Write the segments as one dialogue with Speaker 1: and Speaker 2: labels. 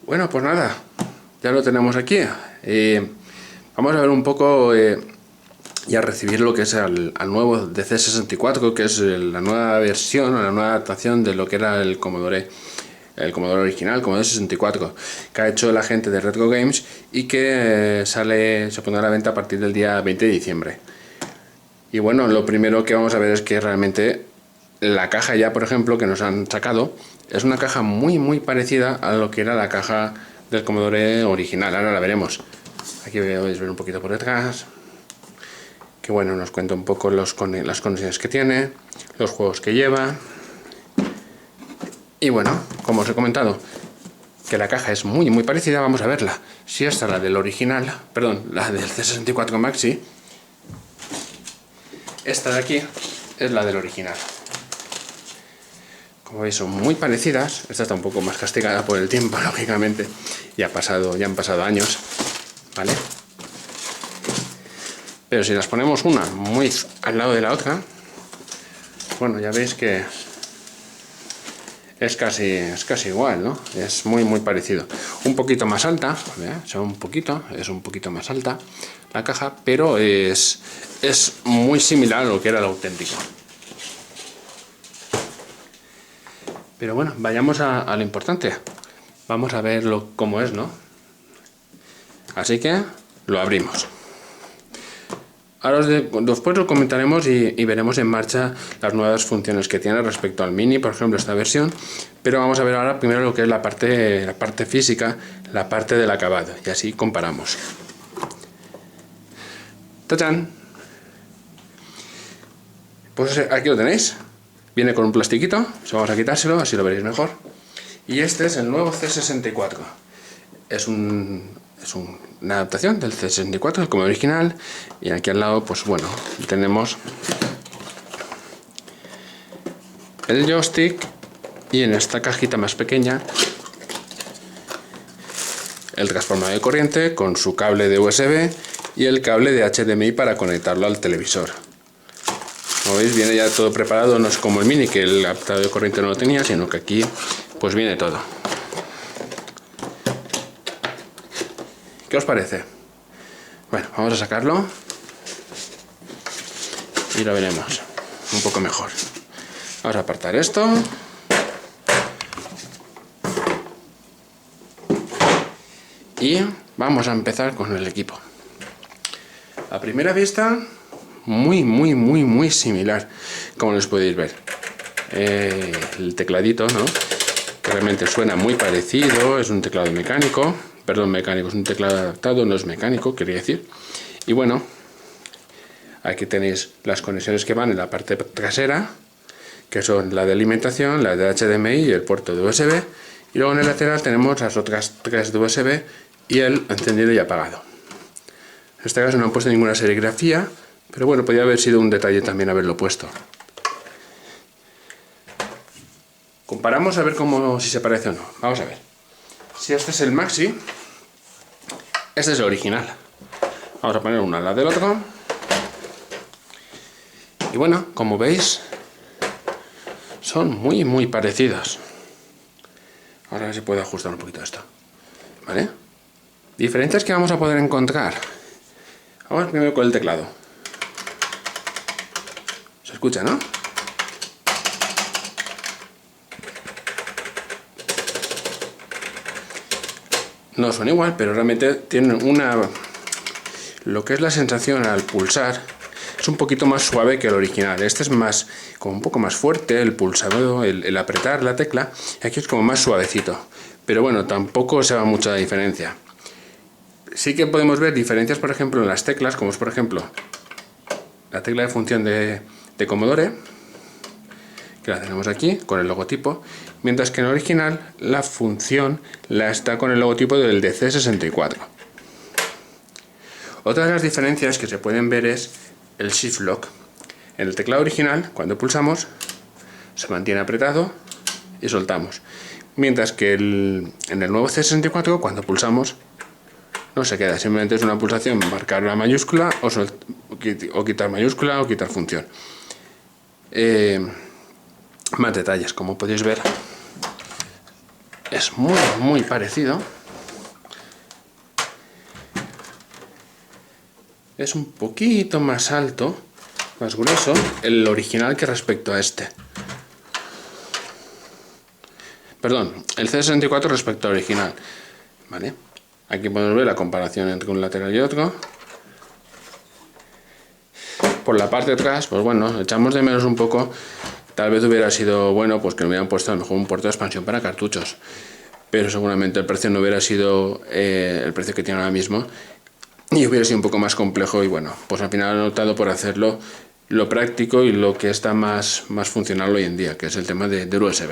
Speaker 1: Bueno, pues nada, ya lo tenemos aquí. Vamos a ver un poco y a recibir lo que es al nuevo DC64, que es la nueva versión o la nueva adaptación de lo que era el Commodore original, Commodore 64, que ha hecho la gente de Retro Games y que se pondrá a la venta a partir del día 20 de diciembre. Y bueno, lo primero que vamos a ver es que realmente la caja ya, por ejemplo, que nos han sacado, es una caja muy parecida a lo que era la caja del Commodore original. Ahora la veremos. Aquí podéis ver un poquito por detrás. Que bueno, nos cuenta un poco las conexiones que tiene, los juegos que lleva. Y bueno, como os he comentado, que la caja es muy parecida, vamos a verla. Si esta es la del original, perdón, la del C64 Maxi, esta de aquí es la del original. Como veis, son muy parecidas. Esta está un poco más castigada por el tiempo, lógicamente. Ya han pasado años, ¿vale? Pero si las ponemos una muy al lado de la otra, bueno, ya veis que es casi igual, ¿no? Es muy parecido. Un poquito más alta, es un poquito más alta la caja, pero es muy similar a lo que era el auténtico. Pero bueno, vayamos a lo importante. Vamos a ver cómo es, ¿no? Así que lo abrimos. Ahora después lo comentaremos y veremos en marcha las nuevas funciones que tiene respecto al Mini, por ejemplo, esta versión. Pero vamos a ver ahora primero lo que es la parte física, la parte del acabado, y así comparamos. ¡Tachán! Pues aquí lo tenéis. Viene con un plastiquito, vamos a quitárselo, así lo veréis mejor. Y este es el nuevo C64. Es una adaptación del C64, como original. Y aquí al lado, pues bueno, tenemos el joystick. Y en esta cajita más pequeña, el transformador de corriente con su cable de USB y el cable de HDMI para conectarlo al televisor. Como veis, viene ya todo preparado, no es como el Mini, que el adaptador de corriente no lo tenía, sino que aquí pues viene todo. ¿Qué os parece? Bueno, vamos a sacarlo y lo veremos un poco mejor. Vamos a apartar esto. Y vamos a empezar con el equipo. A primera vista, muy similar, como les podéis ver. El tecladito, ¿no? Que realmente suena muy parecido, es un teclado mecánico. Perdón, mecánico, es un teclado adaptado, no es mecánico, quería decir. Y bueno, aquí tenéis las conexiones que van en la parte trasera, que son la de alimentación, la de HDMI y el puerto de USB. Y luego en el lateral tenemos las otras tres de USB y el encendido y apagado. En este caso no han puesto ninguna serigrafía, pero bueno, podría haber sido un detalle también haberlo puesto. Comparamos a ver si se parece o no. Vamos a ver. Si este es el Maxi, este es el original. Vamos a poner uno al lado del otro. Y bueno, como veis, son muy parecidos. Ahora a ver si puedo ajustar un poquito esto. ¿Vale? Diferencias que vamos a poder encontrar. Vamos primero con el teclado. Se escucha, ¿no? No son igual, pero realmente tienen lo que es la sensación al pulsar es un poquito más suave que el original. Este es más, como un poco más fuerte, el pulsado, el apretar la tecla. Aquí es como más suavecito. Pero bueno, tampoco se va mucha diferencia. Sí que podemos ver diferencias, por ejemplo, en las teclas, como es por ejemplo la tecla de función de Commodore, que la tenemos aquí con el logotipo, mientras que en el original la función está con el logotipo del DC64. Otra de las diferencias que se pueden ver es el Shift Lock. En el teclado original, cuando pulsamos, se mantiene apretado y soltamos. Mientras que en el nuevo C64, cuando pulsamos, no se queda, simplemente es una pulsación, marcar la mayúscula o quitar mayúscula o quitar función. Más detalles, como podéis ver, es muy parecido. es un poquito más alto, más grueso, el original que respecto a este. Perdón, el C64 respecto al original. ¿Vale? Aquí podemos ver la comparación entre un lateral y otro. Por la parte de atrás, pues bueno, echamos de menos un poco. Tal vez hubiera sido bueno pues que me hubieran puesto a lo mejor un puerto de expansión para cartuchos. Pero seguramente el precio no hubiera sido el precio que tiene ahora mismo. Y hubiera sido un poco más complejo y bueno, pues al final he optado por hacerlo lo práctico y lo que está más funcional hoy en día, que es el tema del USB.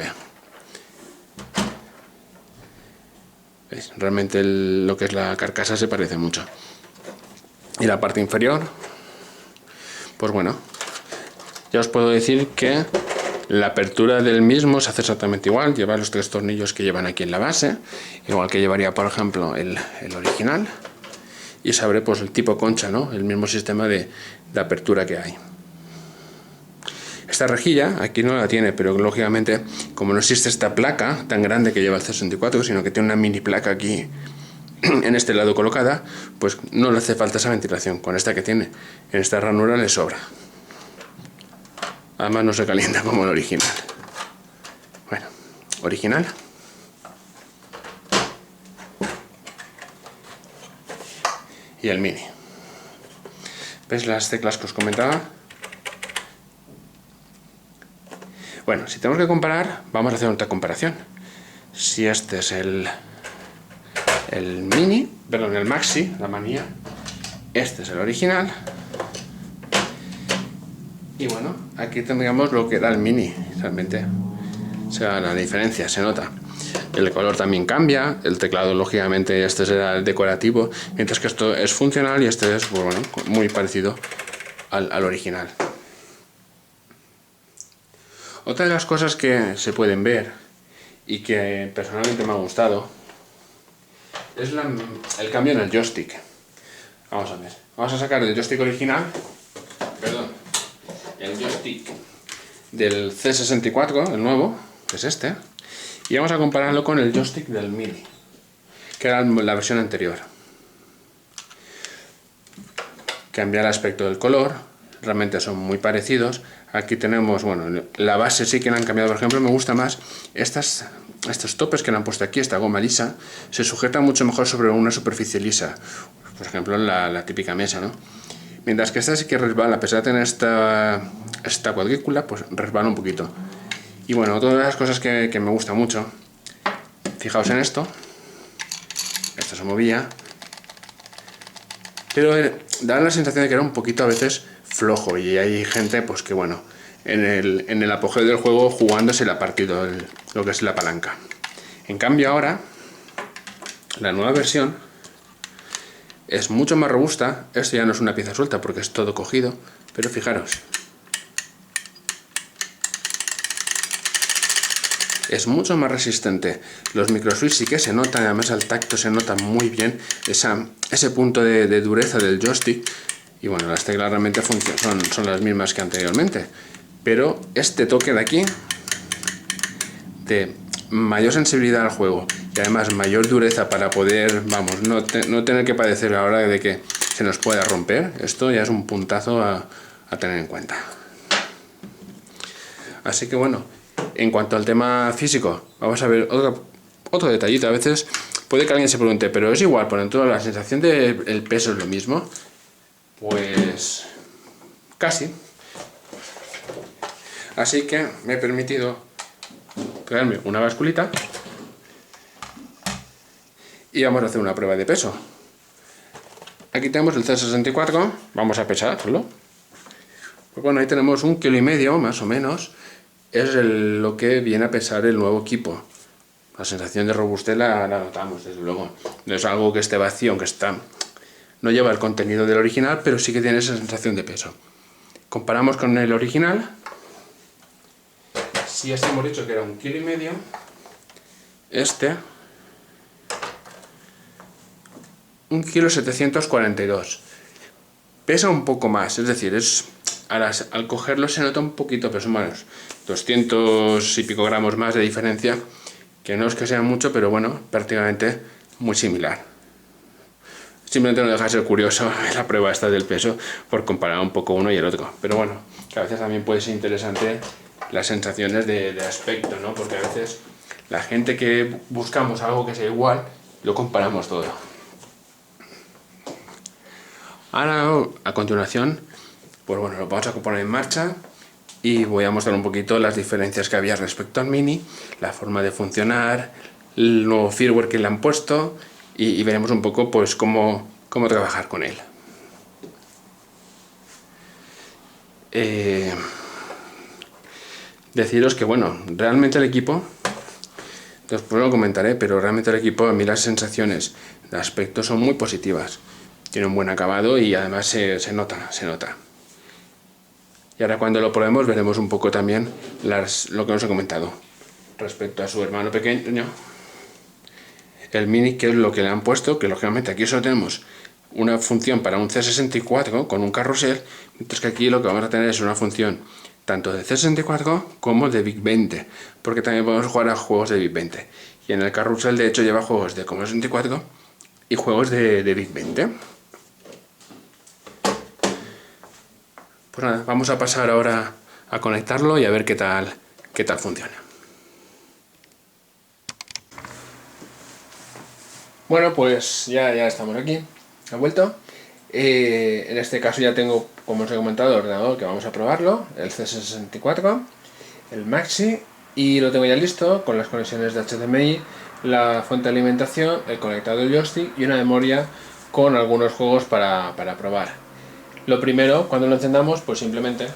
Speaker 1: ¿Veis? Realmente lo que es la carcasa se parece mucho. Y la parte inferior, pues bueno, ya os puedo decir que la apertura del mismo se hace exactamente igual, lleva los 3 tornillos que llevan aquí en la base, igual que llevaría por ejemplo el original, y se abre pues el tipo concha, ¿no? El mismo sistema de apertura que hay. Esta rejilla aquí no la tiene, pero lógicamente como no existe esta placa tan grande que lleva el C64, sino que tiene una mini placa aquí en este lado colocada, pues no le hace falta esa ventilación. Con esta que tiene en esta ranura le sobra. Además no se calienta como el original. Bueno, original. Y el mini. ¿Veis las teclas que os comentaba? Bueno, si tenemos que comparar, vamos a hacer otra comparación. Si este es el mini, perdón, el maxi, la manía, este es el original. Y bueno, aquí tendríamos lo que era el mini, realmente. O sea, la diferencia se nota. El color también cambia, el teclado lógicamente este será el decorativo, mientras que esto es funcional y este es, bueno, muy parecido al original. Otra de las cosas que se pueden ver y que personalmente me ha gustado es el cambio en el joystick. Vamos a ver, vamos a sacar el joystick original, perdón, el joystick del C64, el nuevo, que es este, y vamos a compararlo con el joystick del mini, que era la versión anterior. Cambia el aspecto del color, realmente son muy parecidos. Aquí tenemos, bueno, la base sí que la han cambiado, por ejemplo, me gusta más estos topes que le han puesto aquí, esta goma lisa, se sujeta mucho mejor sobre una superficie lisa, por ejemplo la típica mesa, ¿no? Mientras que esta sí que resbala, a pesar de tener esta cuadrícula, pues resbala un poquito. Y bueno, otra de las cosas que me gusta mucho, fijaos en esto se movía, pero da la sensación de que era un poquito a veces flojo, y hay gente pues que bueno, en el apogeo del juego jugándose la partido lo que es la palanca. En cambio ahora la nueva versión es mucho más robusta. Esto ya no es una pieza suelta porque es todo cogido, pero fijaros, es mucho más resistente. Los microswitch sí que se notan, además al tacto se nota muy bien ese punto de dureza del joystick. Y bueno, las teclas realmente son las mismas que anteriormente, pero este toque de aquí de mayor sensibilidad al juego y además mayor dureza para poder, vamos, no tener que padecer a la hora de que se nos pueda romper, esto ya es un puntazo a tener en cuenta. Así que bueno, en cuanto al tema físico, vamos a ver otro detallito. A veces puede que alguien se pregunte, pero es igual, por dentro la sensación del peso es lo mismo. Pues casi. Así que me he permitido traerme una basculita y vamos a hacer una prueba de peso. Aquí tenemos el C64, vamos a pesarlo. Pues bueno, ahí tenemos 1,5 kg más o menos, es lo que viene a pesar el nuevo equipo. La sensación de robustez la notamos, desde luego. No es algo que esté vacío, aunque no lleva el contenido del original, pero sí que tiene esa sensación de peso. Comparamos con el original. Si este hemos dicho que era 1,5 kg, este 1,742 kg. Pesa un poco más, es decir, al cogerlo se nota un poquito, pero son menos 200 y pico gramos más de diferencia, que no es que sea mucho, pero bueno, prácticamente muy similar. Simplemente no deja de ser curioso la prueba esta del peso por comparar un poco uno y el otro. Pero bueno, que a veces también puede ser interesante las sensaciones de aspecto, ¿no? Porque a veces la gente que buscamos algo que sea igual, lo comparamos todo. Ahora, a continuación, pues bueno, lo vamos a poner en marcha y voy a mostrar un poquito las diferencias que había respecto al Mini, la forma de funcionar, el nuevo firmware que le han puesto y veremos un poco pues cómo trabajar con él. Deciros que bueno, realmente el equipo, después lo comentaré, pero realmente el equipo, a mí las sensaciones de aspecto son muy positivas. Tiene un buen acabado y además se nota. Y ahora cuando lo probemos veremos un poco también lo que os he comentado. Respecto a su hermano pequeño, el Mini, que es lo que le han puesto, que lógicamente aquí solo tenemos una función para un C64 con un carrusel, mientras que aquí lo que vamos a tener es una función tanto de C64 como de VIC-20, porque también podemos jugar a juegos de VIC-20. Y en el carrusel de hecho lleva juegos de Commodore 64 y juegos de VIC-20. Pues nada, vamos a pasar ahora a conectarlo y a ver qué tal funciona. Bueno, pues ya estamos aquí, ha vuelto. En este caso ya tengo, como os he comentado, el ordenador que vamos a probarlo, el C64, el Maxi, y lo tengo ya listo con las conexiones de HDMI, la fuente de alimentación, el conectado del joystick y una memoria con algunos juegos para probar. Lo primero, cuando lo encendamos, pues simplemente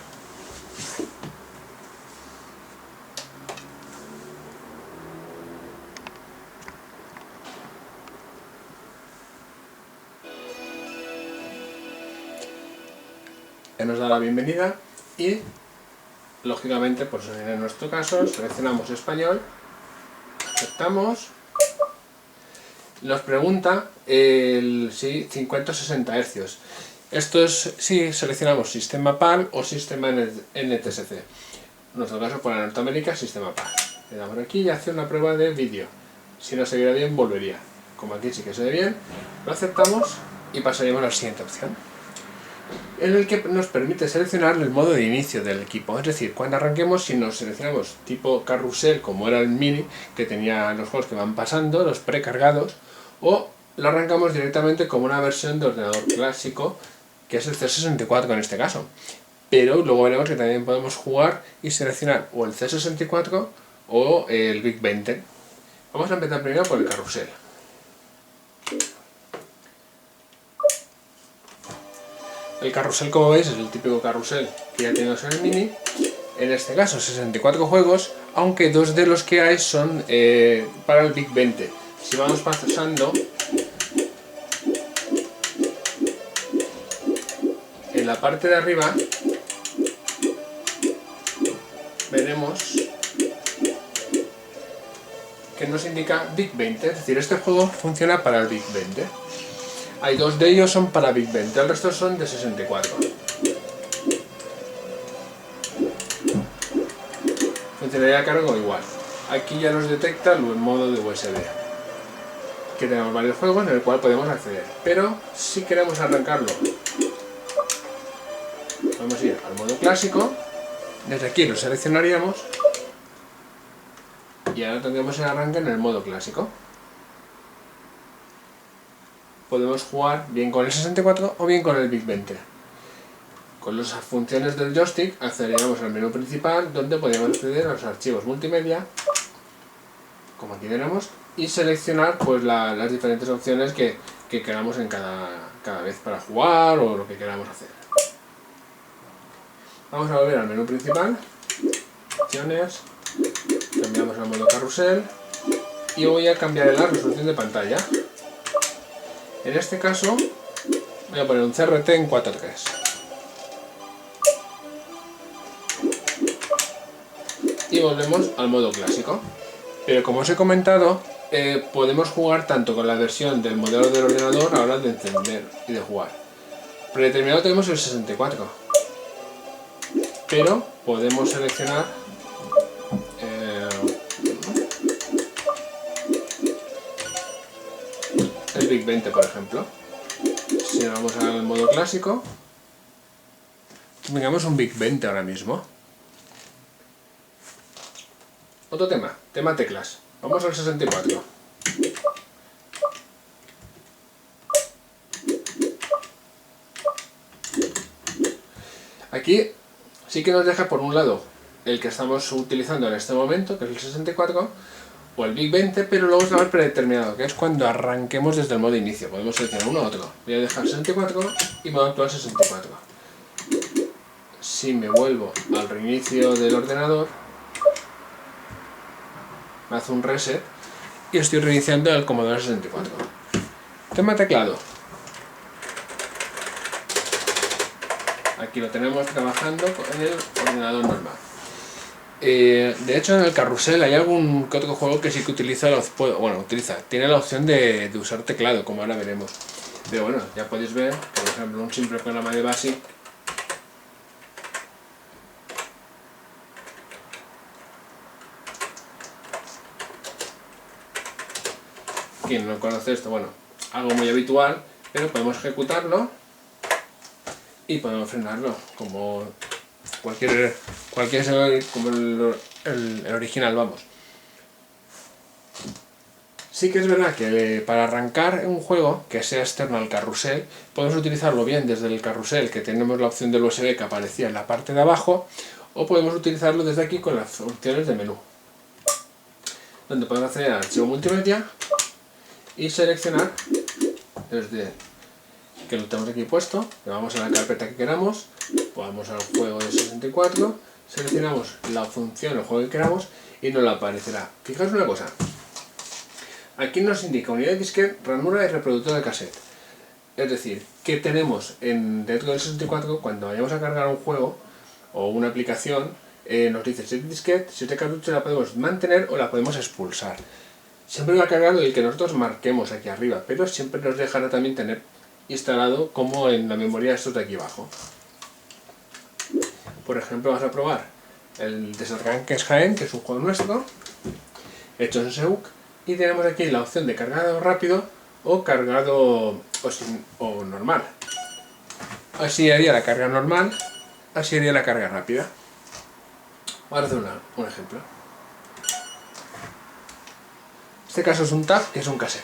Speaker 1: nos da la bienvenida y lógicamente, pues en nuestro caso, seleccionamos español, aceptamos, nos pregunta si 50 o 60 Hz. Esto es si seleccionamos sistema PAL o sistema NTSC. En nuestro caso, para Norteamérica, sistema PAL. Le damos aquí y hace una prueba de vídeo. Si no se viera bien, volvería. Como aquí sí que se ve bien, lo aceptamos y pasaríamos a la siguiente opción, en el que nos permite seleccionar el modo de inicio del equipo. Es decir, cuando arranquemos, si nos seleccionamos tipo carrusel, como era el Mini, que tenía los juegos que van pasando, los precargados, o lo arrancamos directamente como una versión de ordenador clásico, que es el C64 en este caso. Pero luego veremos que también podemos jugar y seleccionar o el C64 o el VIC-20. Vamos a empezar primero por el carrusel. El carrusel, como veis, es el típico carrusel que ya tenemos en el Mini. En este caso 64 juegos, aunque dos de los que hay son para el VIC-20. Si vamos pasando, en la parte de arriba veremos que nos indica VIC-20, es decir, este juego funciona para el VIC-20. Hay dos de ellos son para VIC-20, el resto son de 64. Funcionaría cargo igual. Aquí ya nos detecta el modo de USB. Que tenemos varios juegos en el cual podemos acceder. Pero si queremos arrancarlo, vamos a ir al modo clásico. Desde aquí lo seleccionaríamos y ahora tendremos el arranque en el modo clásico. Podemos jugar bien con el 64 o bien con el VIC-20. Con las funciones del joystick accederíamos al menú principal, donde podemos acceder a los archivos multimedia, como aquí tenemos, y seleccionar pues las diferentes opciones que queramos en cada vez para jugar o lo que queramos hacer. Vamos a volver al menú principal, opciones, cambiamos al modo carrusel y voy a cambiar la resolución de pantalla. En este caso voy a poner un CRT en 4:3. Y volvemos al modo clásico. Pero como os he comentado, podemos jugar tanto con la versión del modelo del ordenador a la hora de encender y de jugar. Predeterminado tenemos el 64, pero podemos seleccionar el VIC-20, por ejemplo. Si vamos al modo clásico, tengamos un Big 20 ahora mismo. Otro tema teclas. Vamos al 64. Aquí sí que nos deja por un lado el que estamos utilizando en este momento, que es el 64, o el Big 20, pero luego está el predeterminado, que es cuando arranquemos desde el modo inicio. Podemos seleccionar uno u otro. Voy a dejar 64 y modo actual 64. Si me vuelvo al reinicio del ordenador, me hace un reset y estoy reiniciando el Commodore 64. Tema teclado. Aquí lo tenemos trabajando en el ordenador normal. De hecho, en el carrusel hay algún que otro juego que sí que tiene la opción de usar teclado, como ahora veremos. Pero bueno, ya podéis ver, por ejemplo, un simple programa de BASIC. Quien no conoce esto, bueno, algo muy habitual, pero podemos ejecutarlo y podemos frenarlo, como cualquier como el original, vamos. Sí que es verdad que para arrancar un juego que sea externo al carrusel, podemos utilizarlo bien desde el carrusel, que tenemos la opción del USB que aparecía en la parte de abajo, o podemos utilizarlo desde aquí con las opciones de menú, donde podemos acceder al archivo multimedia y seleccionar desde que lo tenemos aquí puesto, le vamos a la carpeta que queramos, vamos al juego de 64, seleccionamos la función, el juego que queramos y nos la aparecerá. Fijaos una cosa, aquí nos indica unidad de disquete, ranura y reproductor de cassette. Es decir, que tenemos dentro del 64, cuando vayamos a cargar un juego o una aplicación, nos dice si es disquete, si es de cartucho la podemos mantener o la podemos expulsar. Siempre va a cargar el que nosotros marquemos aquí arriba, pero siempre nos dejará también tener instalado como en la memoria estos de aquí abajo. Por ejemplo, vamos a probar el Desarranques Jaén, que es un juego nuestro, hecho en SEUC, y tenemos aquí la opción de cargado rápido o cargado o normal. Así haría la carga normal, así haría la carga rápida. Vamos a hacer un ejemplo. En este caso es un tab, que es un cassette.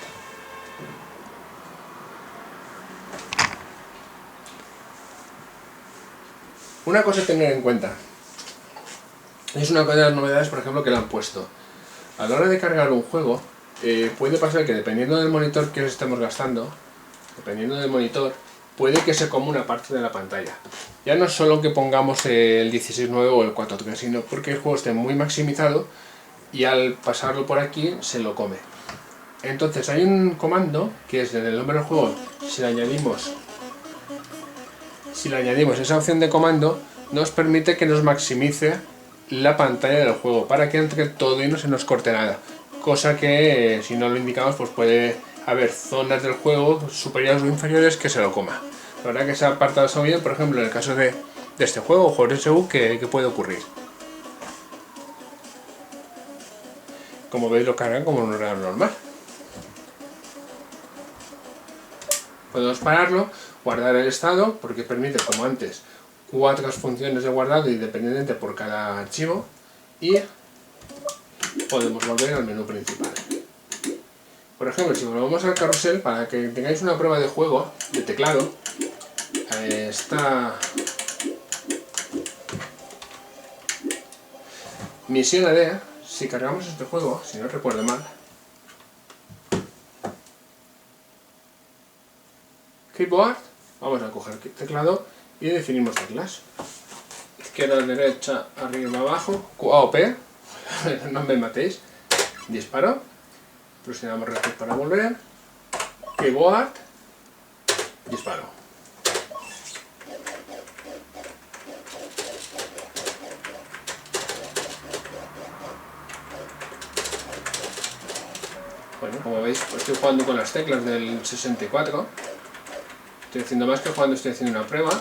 Speaker 1: Una cosa a tener en cuenta, es una de las novedades, por ejemplo, que le han puesto. A la hora de cargar un juego, puede pasar que dependiendo del monitor que estemos gastando, puede que se coma una parte de la pantalla. Ya no solo que pongamos el 16:9 o el 4:3, sino porque el juego esté muy maximizado y al pasarlo por aquí se lo come. Entonces hay un comando que es en el nombre del juego, si le añadimos esa opción de comando, nos permite que nos maximice la pantalla del juego para que entre todo y no se nos corte nada. Cosa que si no lo indicamos, pues puede haber zonas del juego superiores o inferiores que se lo coma. La verdad que se ha apartado eso bien, por ejemplo, en el caso de este juego, o juegos de SU, que puede ocurrir. Como veis, lo cargan como un ordenador normal. Podemos pararlo, guardar el estado, porque permite, como antes, 4 funciones de guardado independiente por cada archivo, y podemos volver al menú principal. Por ejemplo, si volvemos al carrusel, para que tengáis una prueba de juego de teclado, esta Misión AD, si cargamos este juego, si no recuerdo mal, Keyboard, vamos a coger el teclado y definimos teclas. Izquierda, derecha, arriba, abajo, Q, A o P, no me matéis, disparo, presionamos reset para volver, Keyboard, disparo. Bueno, como veis, pues estoy jugando con las teclas del 64. Estoy haciendo más que jugando, estoy haciendo una prueba.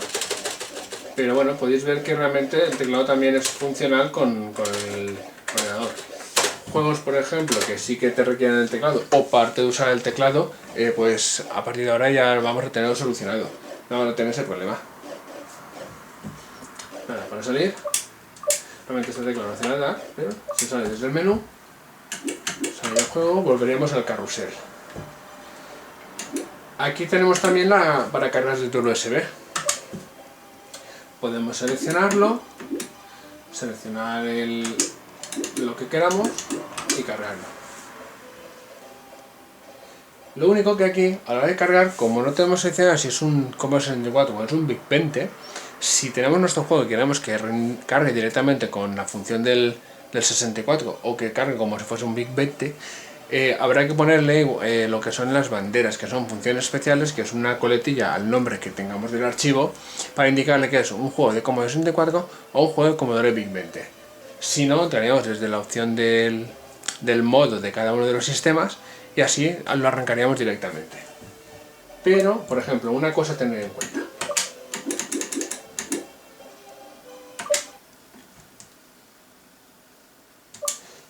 Speaker 1: Pero bueno, podéis ver que realmente el teclado también es funcional con el ordenador. juegos, por ejemplo, que sí que te requieren el teclado o parte de usar el teclado, pues a partir de ahora ya vamos a tenerlo solucionado. No vamos a tener ese problema. Nada, para salir, realmente esta tecla no hace nada, pero si sale desde el menú, sale el juego, volveríamos al carrusel. Aquí tenemos también para cargar desde el USB. Podemos seleccionarlo, seleccionar lo que queramos y cargarlo. Lo único que aquí, a la hora de cargar, como no tenemos seleccionado si es un Commodore 64 o es un VIC 20, si tenemos nuestro juego y queremos que cargue directamente con la función del 64 o que cargue como si fuese un VIC 20, habrá que ponerle lo que son las banderas, que son funciones especiales, que es una coletilla al nombre que tengamos del archivo, para indicarle que es un juego de Commodore 64 o un juego de Commodore VIC 20. Si no, entraríamos desde la opción del modo de cada uno de los sistemas y así lo arrancaríamos directamente. Pero, por ejemplo, una cosa a tener en cuenta.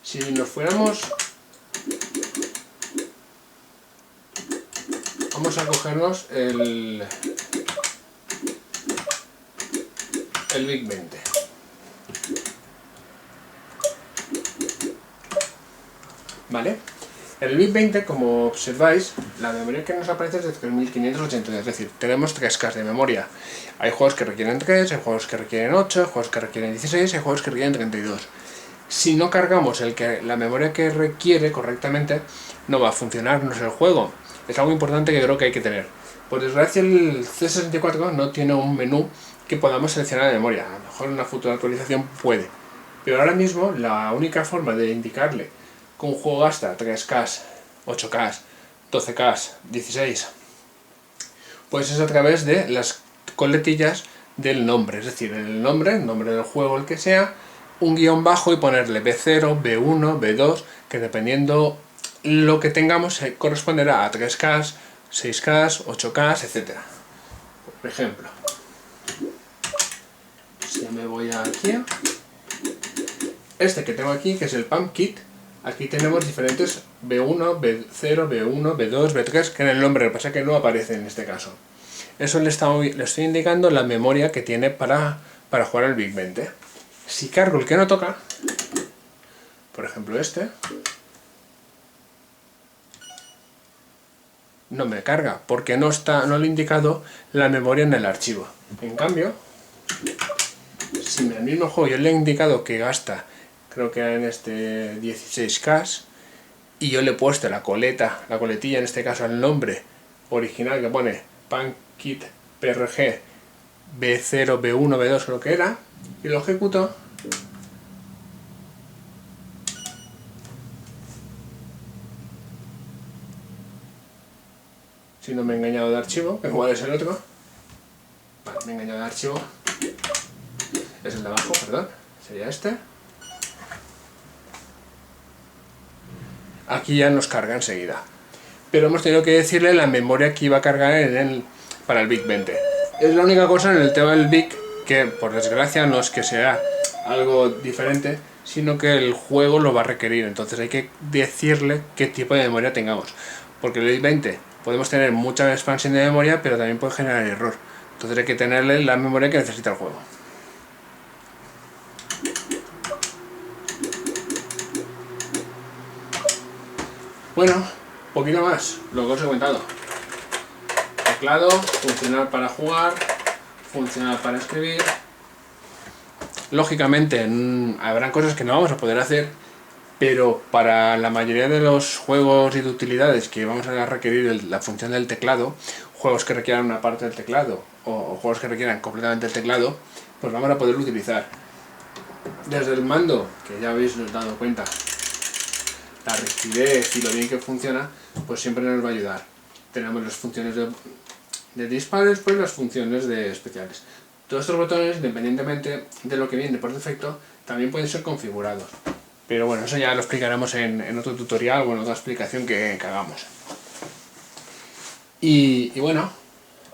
Speaker 1: Si nos fuéramos... Vamos a cogernos el VIC 20. ¿Vale? El VIC 20, como observáis, la memoria que nos aparece es de 3580, es decir, tenemos 3K de memoria. Hay juegos que requieren 3, hay juegos que requieren 8, hay juegos que requieren 16, hay juegos que requieren 32. Si no cargamos la memoria que requiere correctamente, no va a funcionarnos el juego. Es algo importante que creo que hay que tener. Por desgracia, el C64 no tiene un menú que podamos seleccionar de memoria. A lo mejor en una futura actualización puede. Pero ahora mismo la única forma de indicarle que un juego gasta 3K, 8K, 12K, 16, pues es a través de las coletillas del nombre. Es decir, el nombre del juego, el que sea, un guión bajo y ponerle B0, B1, B2, que dependiendo lo que tengamos corresponderá a 3K, 6K, 8K, etc. Por ejemplo, si me voy aquí, este que tengo aquí, que es el Pump Kit, aquí tenemos diferentes B1, B0, B1, B2, B3, que en el nombre, lo que pasa es que no aparece en este caso. Eso le estoy indicando la memoria que tiene para jugar el VIC 20. Si cargo el que no toca, por ejemplo este, no me carga, porque no le he indicado la memoria en el archivo. En cambio, si en el mismo juego yo le he indicado que gasta, creo que en este 16K, y yo le he puesto la coletilla, en este caso el nombre original que pone PumpKit PRG B0, B1, B2, lo que era, y lo ejecuto, si no me he engañado de archivo, que igual es el otro. Vale, me he engañado de archivo. Es el de abajo, perdón. Sería este. Aquí ya nos carga enseguida. Pero hemos tenido que decirle la memoria que iba a cargar para el VIC 20. Es la única cosa en el tema del VIC que, por desgracia, no es que sea algo diferente, sino que el juego lo va a requerir. Entonces hay que decirle qué tipo de memoria tengamos. Porque el VIC 20 podemos tener mucha expansión de memoria, pero también puede generar error. Entonces hay que tenerle la memoria que necesita el juego. Bueno, poquito más, lo que os he comentado. Teclado, funcional para jugar, funcional para escribir. Lógicamente habrá cosas que no vamos a poder hacer, pero para la mayoría de los juegos y de utilidades que vamos a requerir la función del teclado, juegos que requieran una parte del teclado o juegos que requieran completamente el teclado, pues vamos a poder utilizar. Desde el mando, que ya habéis dado cuenta, la rigidez y lo bien que funciona, pues siempre nos va a ayudar. Tenemos las funciones de disparos, pues las funciones de especiales. Todos estos botones, independientemente de lo que viene por defecto, también pueden ser configurados. Pero bueno, eso ya lo explicaremos en otro tutorial o en otra explicación que hagamos. Y bueno,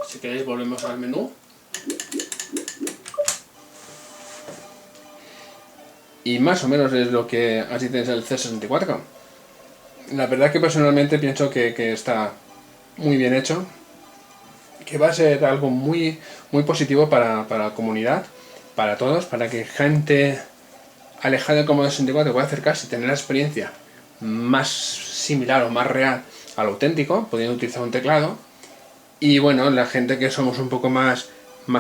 Speaker 1: si queréis volvemos al menú. y más o menos es lo que así tienes el C64. La verdad que personalmente pienso que está muy bien hecho, que va a ser algo muy, muy positivo para la comunidad, para todos, para que gente alejada del Commodore 64 pueda acercarse y tener la experiencia más similar o más real al auténtico, pudiendo utilizar un teclado. Y bueno, la gente que somos un poco más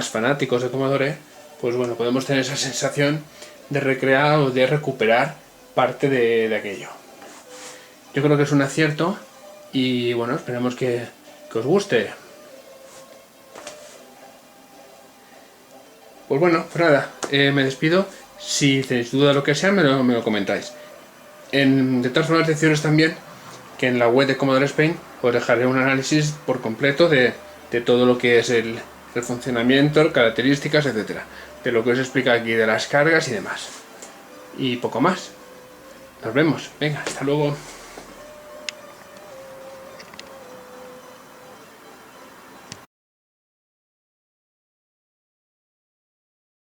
Speaker 1: fanáticos de Commodore, pues bueno, podemos tener esa sensación de recrear o de recuperar parte de aquello. Yo creo que es un acierto y bueno, esperemos que os guste. Pues bueno, pues nada, me despido. Si tenéis duda de lo que sea, me lo comentáis. De todas formas, deciros también que en la web de Commodore Spain os dejaré un análisis por completo de todo lo que es el funcionamiento, características, etcétera, de lo que os explica aquí de las cargas y demás. Y poco más. Nos vemos. Venga, hasta luego.